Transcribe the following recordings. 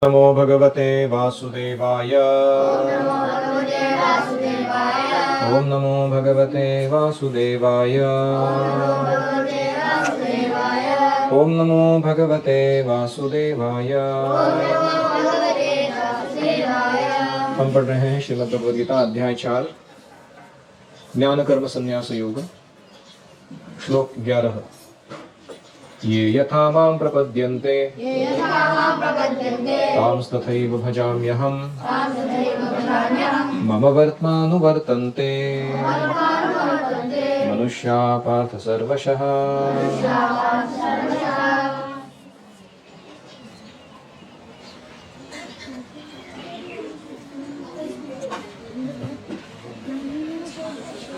नमो भगवते वासुदेवाय। ओम नमो भगवते वासुदेवाय। ओम नमो भगवते वासुदेवाय। हम पढ़ रहे हैं श्रीमद् भगवद गीता अध्याय 4 ज्ञान कर्म संन्यास योग श्लोक 11। ये यथा मां प्रपद्यन्ते तांस्तथैव भजाम्यहम् मम वर्त्मानुवर्तन्ते मनुष्या पार्थ सर्वशः।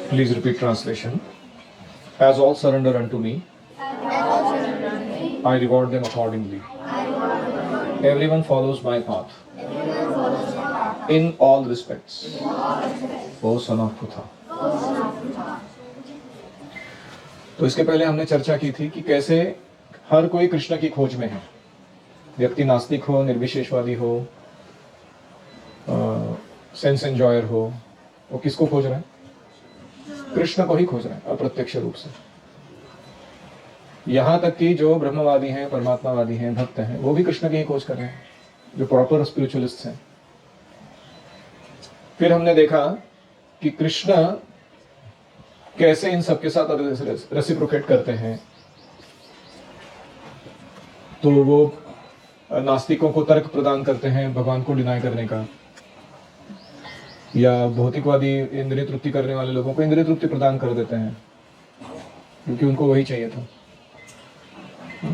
Please repeat translation. As all surrender unto me, I reward them accordingly. Everyone follows my path in all respects. O son of Putha. तो इसके पहले हमने चर्चा की थी कि कैसे हर कोई कृष्ण की खोज में है। व्यक्ति नास्तिक हो, निर्विशेषवादी हो, सेंस एंजॉयर हो, वो किसको खोज रहा है? कृष्ण को ही खोज रहा है अप्रत्यक्ष रूप से। यहां तक कि जो ब्रह्मवादी हैं, परमात्मावादी हैं, भक्त हैं, वो भी कृष्ण की ही खोज कर रहे हैं, जो प्रॉपर स्पिरिचुअलिस्ट हैं। फिर हमने देखा कि कृष्ण कैसे इन सबके साथ रेसिप्रोकेट करते हैं। तो वो नास्तिकों को तर्क प्रदान करते हैं भगवान को डिनाई करने का, या भौतिकवादी इंद्रिय तृप्ति करने वाले लोगों को इंद्रिय तृप्ति प्रदान कर देते हैं क्योंकि उनको वही चाहिए था।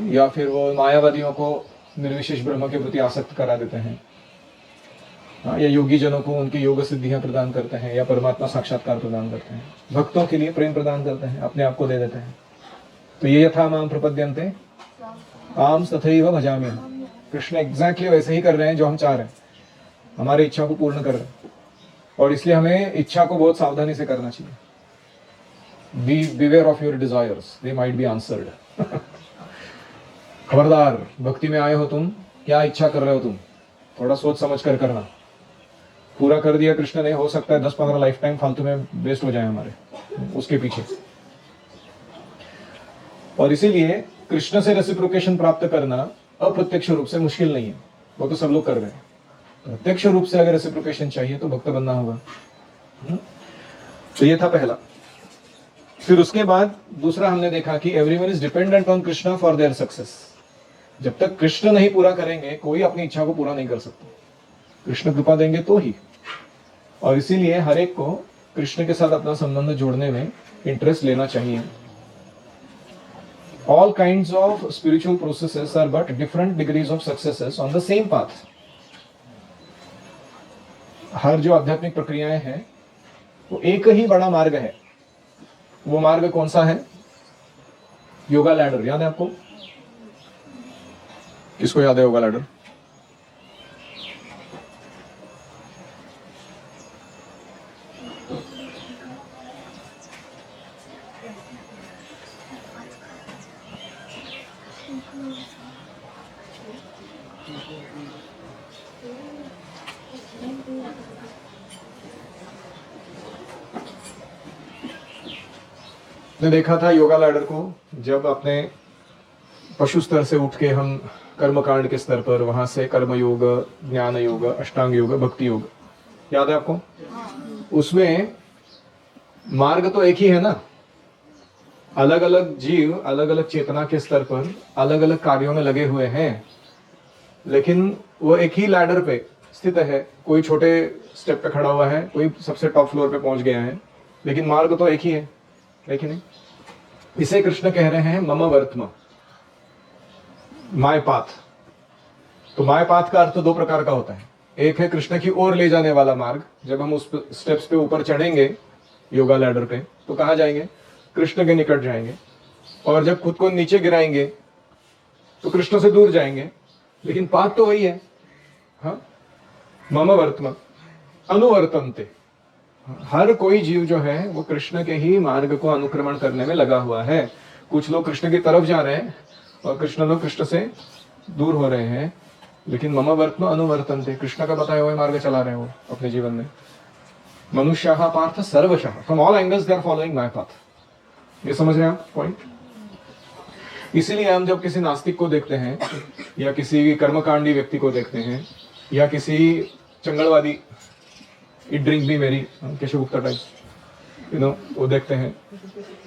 या फिर वो मायावादियों को निर्विशेष ब्रह्म के प्रति आसक्त करा देते हैं, या योगी जनों को उनकी योग सिद्धियां प्रदान करते हैं, या परमात्मा साक्षात्कार प्रदान करते हैं। भक्तों के लिए प्रेम प्रदान करते हैं, अपने आप को दे देते हैं। तो ये यथा मां प्रपद्यन्ते तां तथैव भजामि। कृष्ण एग्जैक्टली वैसे ही कर रहे हैं जो हम चाह रहे हैं, हमारी इच्छा को पूर्ण कर रहे हैं। और इसलिए हमें इच्छा को बहुत सावधानी से करना चाहिए। Be beware of your desires, they might be answered. खबरदार, भक्ति में आए हो तुम, क्या इच्छा कर रहे हो तुम, थोड़ा सोच समझ कर करना। पूरा कर दिया कृष्ण ने, हो सकता है 10-15 लाइफ टाइम फालतू में वेस्ट हो जाए हमारे उसके पीछे। और इसीलिए कृष्ण से रेसिप्रोकेशन प्राप्त करना अप्रत्यक्ष रूप से मुश्किल नहीं है, वो तो सब लोग कर रहे हैं। प्रत्यक्ष रूप से अगर रेसिप्रोकेशन चाहिए तो भक्त बनना होगा। तो ये था पहला। फिर उसके बाद दूसरा हमने देखा कि everyone is dependent on Krishna for their success. जब तक कृष्ण नहीं पूरा करेंगे, कोई अपनी इच्छा को पूरा नहीं कर सकता। कृष्ण कृपा देंगे तो ही। और इसीलिए हर एक को कृष्ण के साथ अपना संबंध जोड़ने में इंटरेस्ट लेना चाहिए। All kinds of spiritual processes are but different degrees of successes on the same path. हर जो आध्यात्मिक प्रक्रियाएं हैं वो एक ही बड़ा मार्ग है। वो मार्ग कौन सा है? योगा लैडर। याद है आपको? किसको याद है योगा लैडर? ने देखा था योगा लैडर को, जब अपने पशु स्तर से उठ के हम कर्मकांड के स्तर पर, वहां से कर्म योग, ज्ञान योग, अष्टांग योग, भक्ति योग, याद है आपको? उसमें मार्ग तो एक ही है ना। अलग अलग जीव अलग अलग चेतना के स्तर पर अलग अलग कार्यों में लगे हुए हैं, लेकिन वो एक ही लैडर पे स्थित है। कोई छोटे स्टेप पे खड़ा हुआ है, कोई सबसे टॉप फ्लोर पे पहुंच गया है, लेकिन मार्ग तो एक ही है नहीं? इसे कृष्ण कह रहे हैं मम वर्त्म, माय पाथ। तो माय पाथ का अर्थ दो प्रकार का होता है। एक है कृष्ण की ओर ले जाने वाला मार्ग। जब हम उस स्टेप्स पे ऊपर चढ़ेंगे योगा लैडर पे, तो कहां जाएंगे? कृष्ण के निकट जाएंगे। और जब खुद को नीचे गिराएंगे तो कृष्ण से दूर जाएंगे, लेकिन पाथ तो वही है। हाँ, मम वर्त्म अनुवर्तन्ते। हर कोई जीव जो है वो कृष्ण के ही मार्ग को अनुक्रमण करने में लगा हुआ है। कुछ लोग कृष्ण की तरफ जा रहे हैं और कृष्ण लोग कृष्ण से दूर हो रहे हैं, लेकिन मम वर्त्म अनुवर्तन्ते, कृष्ण का बताया हुआ मार्ग चला रहे हैं वो अपने जीवन में। मनुष्याः पार्थ सर्वशः, from all angles they are following my path. ये समझ रहे हैं आप पॉइंट? इसीलिए हम जब किसी नास्तिक को देखते हैं या किसी कर्मकांडी व्यक्ति को देखते हैं या किसी चंगलवादी, इट ड्रिंक भी मेरी, केशव गुप्ता टाइप, वो देखते हैं,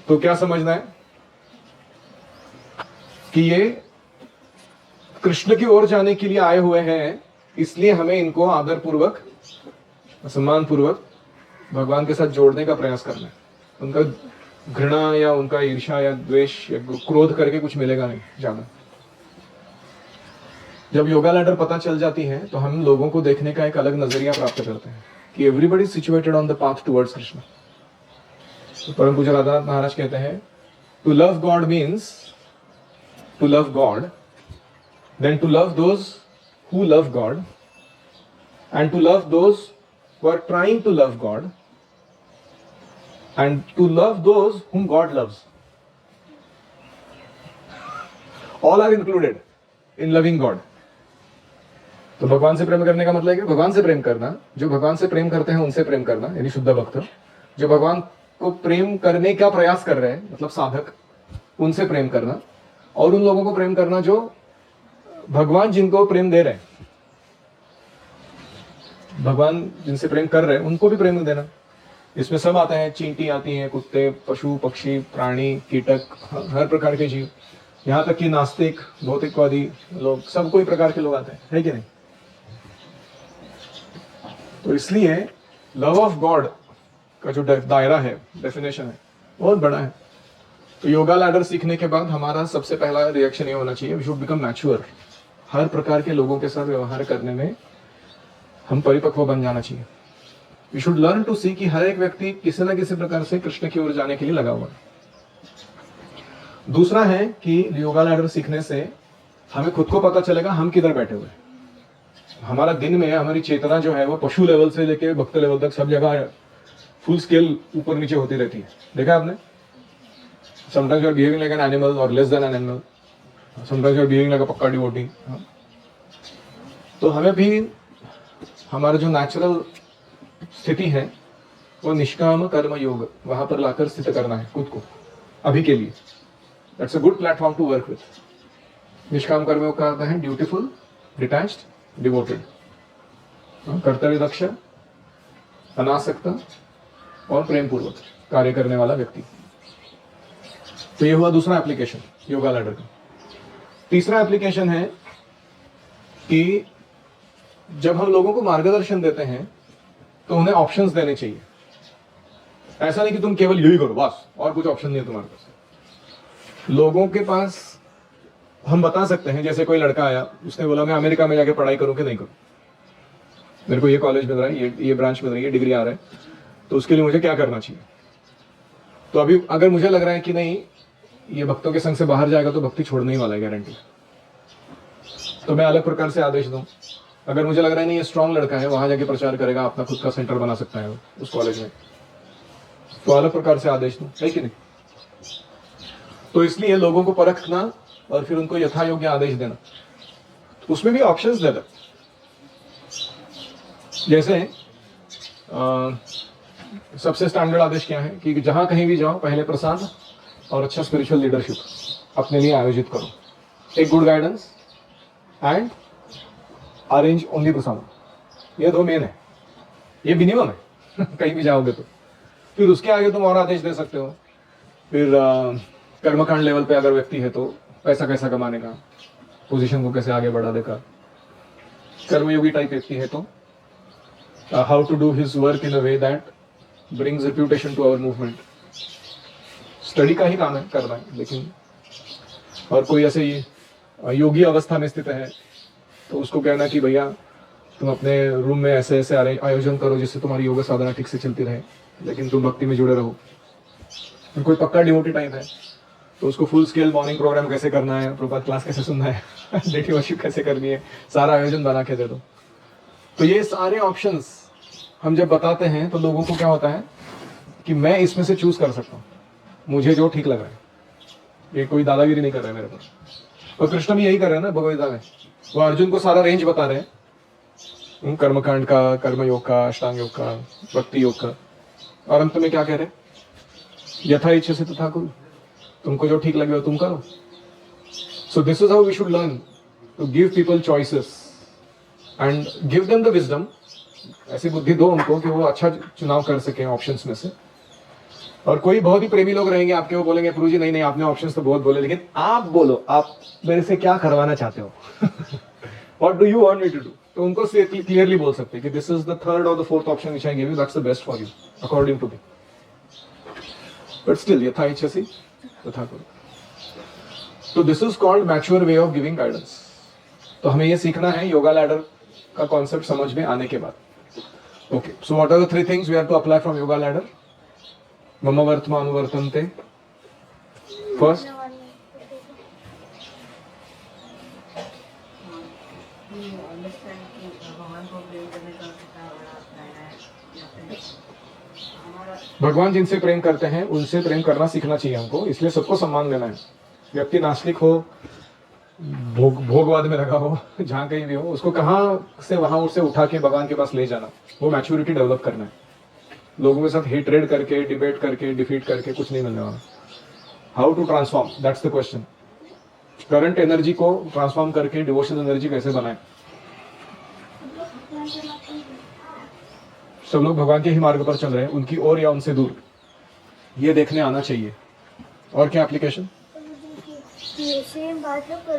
तो क्या समझना है कि ये कृष्ण की ओर जाने के लिए आए हुए हैं, इसलिए हमें इनको आदर पूर्वक, सम्मान पूर्वक भगवान के साथ जोड़ने का प्रयास करना है। उनका घृणा या उनका ईर्ष्या या द्वेष या क्रोध करके कुछ मिलेगा नहीं ज्यादा। जब योगा लैडर पता चल जाती है तो हम लोगों को देखने का एक अलग नजरिया प्राप्त करते हैं कि everybody situated on the path towards Krishna. तो परम पूज्य राधानाथ महाराज कहते हैं, to love God means to love God, then to love those who love God, and to love those who are trying to love God, and to love those whom God loves. All are included in loving God. तो भगवान से प्रेम करने का मतलब है कि भगवान से प्रेम करना, जो भगवान से प्रेम करते हैं उनसे प्रेम करना, यानी शुद्ध भक्त। जो भगवान को प्रेम करने का प्रयास कर रहे हैं, मतलब साधक, उनसे प्रेम करना, और उन लोगों को प्रेम करना जो भगवान जिनको प्रेम दे रहे हैं, भगवान जिनसे प्रेम कर रहे हैं उनको भी प्रेम देना। इसमें सब आता है, चींटी आती है, कुत्ते, पशु पक्षी, प्राणी, कीटक, हर प्रकार के जीव, यहाँ तक कि नास्तिक, भौतिकवादी लोग, सब कोई प्रकार के लोग आते हैं, है कि नहीं? तो इसलिए लव ऑफ गॉड का जो दायरा है, डेफिनेशन है, बहुत बड़ा है। तो योगा लैडर सीखने के बाद हमारा सबसे पहला रिएक्शन ये होना चाहिए, वी शुड बिकम मैच्योर। हर प्रकार के लोगों के साथ व्यवहार करने में हम परिपक्व बन जाना चाहिए। वी शुड लर्न टू सी कि हर एक व्यक्ति किसी न किसी प्रकार से कृष्ण की ओर जाने के लिए लगा हुआ है। दूसरा है कि योगा लैडर सीखने से हमें खुद को पता चलेगा हम किधर बैठे हुए हैं। हमारा दिन में हमारी चेतना जो है वो पशु लेवल से लेके भक्त लेवल तक सब जगह फुल स्केल ऊपर नीचे होती रहती है। देखा आपने? Sometimes you are behaving like an animal और less than an animal, sometimes you are behaving like a पक्का डिवोटी। तो हमें भी हमारा जो नेचुरल स्थिति है वो निष्काम कर्म योग, वहां पर लाकर स्थित करना है खुद को अभी के लिए। That's a good platform to work with. निष्काम कर्म योग का अर्थ है ड्यूटीफुल, डिटैच्ड, डिवोटेड, कर्तव्य दक्ष, अनासक्त और प्रेम पूर्वक कार्य करने वाला व्यक्ति। तो ये हुआ दूसरा एप्लीकेशन योगा लैडर का। तीसरा एप्लीकेशन है कि जब हम लोगों को मार्गदर्शन देते हैं तो उन्हें ऑप्शंस देने चाहिए। ऐसा नहीं कि तुम केवल यही करो बस, और कुछ ऑप्शन नहीं है तुम्हारे पास। लोगों के पास हम बता सकते हैं, जैसे कोई लड़का आया, उसने बोला मैं अमेरिका में जाके पढ़ाई करूं कि नहीं करूं, मेरे को ये कॉलेज मिल रहा है, ये ब्रांच मिल रही है, डिग्री आ रहा है, तो उसके लिए मुझे क्या करना चाहिए। तो अभी अगर मुझे लग रहा है कि नहीं ये भक्तों के संग से बाहर जाएगा तो भक्ति छोड़ने ही वाला है गारंटी, तो मैं अलग प्रकार से आदेश दूं। अगर मुझे लग रहा है नहीं ये स्ट्रांग लड़का है, वहां जाके प्रचार करेगा, अपना खुद का सेंटर बना सकता है उस कॉलेज में, तो अलग प्रकार से आदेश दूं, है कि नहीं? तो इसलिए लोगों को परखना और फिर उनको यथा योग्य आदेश देना, तो उसमें भी ऑप्शंस दे दो। जैसे सबसे स्टैंडर्ड आदेश क्या है कि जहां कहीं भी जाओ पहले प्रसाद और अच्छा स्पिरिचुअल लीडरशिप अपने लिए आयोजित करो, एक good guidance and arrange only prasad. ये दो मेन है, ये मिनिमम है कहीं भी जाओगे तो। फिर उसके आगे तुम और आदेश दे सकते हो। फिर कर्मकांड लेवल पे अगर व्यक्ति है तो पैसा कैसा कमाने का, पोजीशन को कैसे आगे बढ़ा देगा। कर्मयोगी टाइप व्यक्ति है तो how to do his work in a way that brings reputation to our movement. Study का ही काम है करना है, लेकिन और कोई ऐसे योगी अवस्था में स्थित है तो उसको कहना कि भैया तुम अपने रूम में ऐसे ऐसे आयोजन करो जिससे तुम्हारी योगा साधना ठीक से चलती रहे, लेकिन तुम भक्ति में जुड़े रहो। और कोई पक्का डिवोटी टाइप है तो उसको फुल स्केल मॉर्निंग प्रोग्राम कैसे करना है, प्रभात क्लास कैसे सुनना है, डेटी वर्शिप कैसे करनी है, सारा आयोजन बना के दे दो। तो ये सारे ऑप्शंस हम जब बताते हैं तो लोगों को क्या होता है कि मैं इसमें से चूज कर सकता हूँ, मुझे जो ठीक लग रहा है। ये कोई दादागिरी नहीं कर रहा है मेरे पर, और कृष्ण भी यही कर रहे हैं ना भगवद गीता में, वो अर्जुन को सारा रेंज बता रहे हैं, कर्मकांड का, कर्म योग का, अष्टांग योग का, भक्ति योग का, और अंत में क्या कह रहे हैं, यथा इच्छा से तथा कुरु, तुमको जो ठीक लगे वो तुम करो। So this is how we should learn to give people choices and give them the wisdom. ऐसी बुद्धि दो उनको कि वो अच्छा चुनाव कर सके ऑप्शंस में से। और कोई बहुत ही प्रेमी लोग रहेंगे आपके, वो बोलेंगे प्रभु जी नहीं नहीं आपने ऑप्शंस तो बहुत बोले, लेकिन आप बोलो आप मेरे से क्या करवाना चाहते हो, what do you want me to do. तो उनको क्लियरली बोल सकते हैं कि दिस इज द थर्ड और the fourth option which I give you, that's the best for you according to me, but still यथा इच्छसि तथा कुरु। तो this is called mature way of giving guidance. तो हमें ये सीखना है योगा लैडर का कॉन्सेप्ट समझ में आने के बाद। Okay, so what are the three things we have to apply from yoga ladder? मम वर्त्म अनुवर्तन्ते, फर्स्ट भगवान जिनसे प्रेम करते हैं उनसे प्रेम करना सीखना चाहिए हमको, इसलिए सबको सम्मान देना है। व्यक्ति नास्तिक हो, भोगवाद में लगा हो, जहां कहीं भी हो, उसको कहाँ से वहां उसे उठा के भगवान के पास ले जाना, वो मैच्योरिटी डेवलप करना है। लोगों के साथ हेट्रेड करके, डिबेट करके, डिफीट करके कुछ नहीं मिलने वाला। How to transform, that's the question. Current energy को ट्रांसफॉर्म करके डिवोशनल एनर्जी कैसे बनाए। सब लोग भगवान के ही मार्ग पर चल रहे हैं, उनकी ओर या उनसे दूर, ये देखने आना चाहिए। और क्या एप्लीकेशन? सेम बात है पर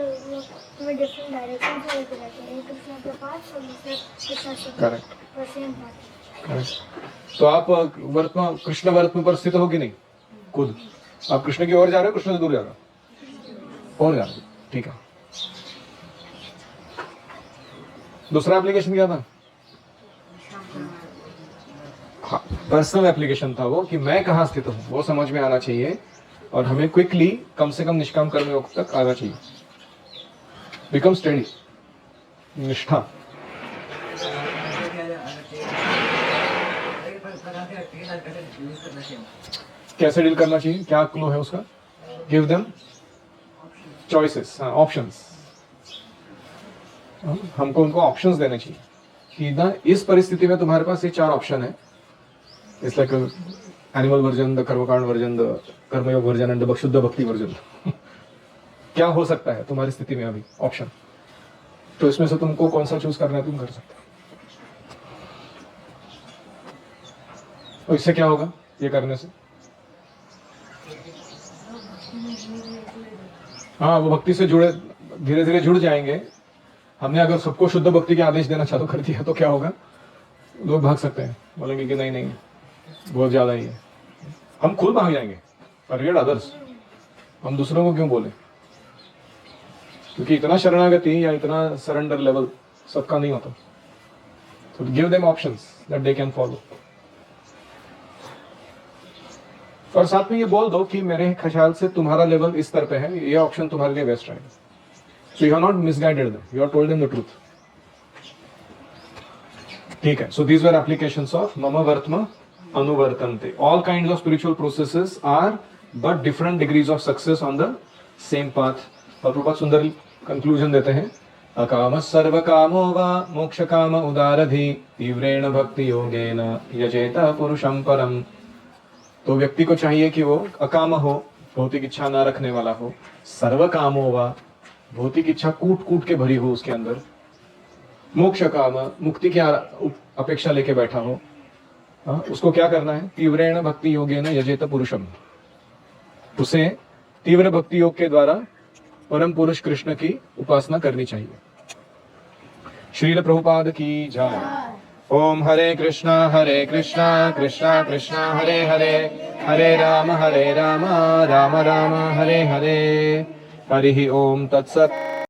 तुम्हें डिफरेंट डायरेक्शन से लेकर जाते हैं, कृष्ण के पास और दूसरे कृष्ण से। करेक्ट, पर सेम बात है। करेक्ट। तो आप वर्तमान कृष्ण वर्तमान पर स्थित हो कि नहीं? खुद आप कृष्ण की ओर जा रहे हो, कृष्ण से दूर जा रहे हो? और जा रहे हो, ठीक है। दूसरा एप्लीकेशन क्या था? हाँ, पर्सनल एप्लीकेशन था वो, कि मैं कहाँ स्थित हूँ वो समझ में आना चाहिए, और हमें क्विकली कम से कम निष्काम कर्म योग तक आना चाहिए। बिकम स्टडी, निष्ठा। कैसे डील करना चाहिए, क्या क्लू है उसका? Give them choices, options. हमको उनको ऑप्शंस देने चाहिए कि ना इस परिस्थिति में तुम्हारे पास ये 4 ऑप्शन है, it's like animal version, the कर्मकांड वर्जन, द कर्मयोग वर्जन एंड द शुद्ध भक्ति वर्जन। क्या हो सकता है तुम्हारी स्थिति में अभी ऑप्शन, तो इसमें से तुमको कौन सा चूज करना है तुम कर सकते हो। और इससे क्या होगा ये करने से? हाँ, वो भक्ति से जुड़े, धीरे धीरे जुड़ जाएंगे। हमने अगर सबको शुद्ध भक्ति के आदेश देना चालू कर दिया तो क्या होगा? लोग भाग सकते हैं, बोलेंगे कि नहीं नहीं बहुत ज्यादा ही है। हम खुद भाग जाएंगे, फॉरगेट अदर्स। हम दूसरों को क्यों बोले, क्योंकि इतना शरणागति या इतना सरेंडर लेवल सबका नहीं होता। तो give them options that they can follow. और साथ में ये बोल दो कि मेरे ख्याल से तुम्हारा लेवल इस स्तर पे है, ये ऑप्शन तुम्हारे लिए बेस्ट रहेगा। So you are not misguided them, you are told them the truth. ठीक है, so these were applications of मम वर्त्म अनुवर्तन्ते। All kinds of spiritual processes are but different degrees of success on the same path. और प्रभुपाद सुंदर conclusion देते हैं, अकाम सर्व कामो वा मोक्ष काम उदारधि तीव्रेण भक्ति योगेन यजेत पुरुषं परम। तो व्यक्ति को चाहिए कि वो अकाम हो, भौतिक इच्छा ना रखने वाला हो, सर्व कामो वा, भौतिक इच्छा कूट कूट के भरी हो उसके अंदर, मोक्ष काम, मुक्ति की अपेक्षा लेके बैठा हो। उसको क्या करना है? तीव्रेण भक्ति योगेन यजेत पुरुषम, उसे तीव्र भक्ति योग के द्वारा परम पुरुष कृष्ण की उपासना करनी चाहिए। श्रील प्रभुपाद की जय। ओम हरे कृष्णा कृष्णा कृष्णा हरे हरे, हरे राम राम राम राम हरे हरे। हरि ओम तत्सत।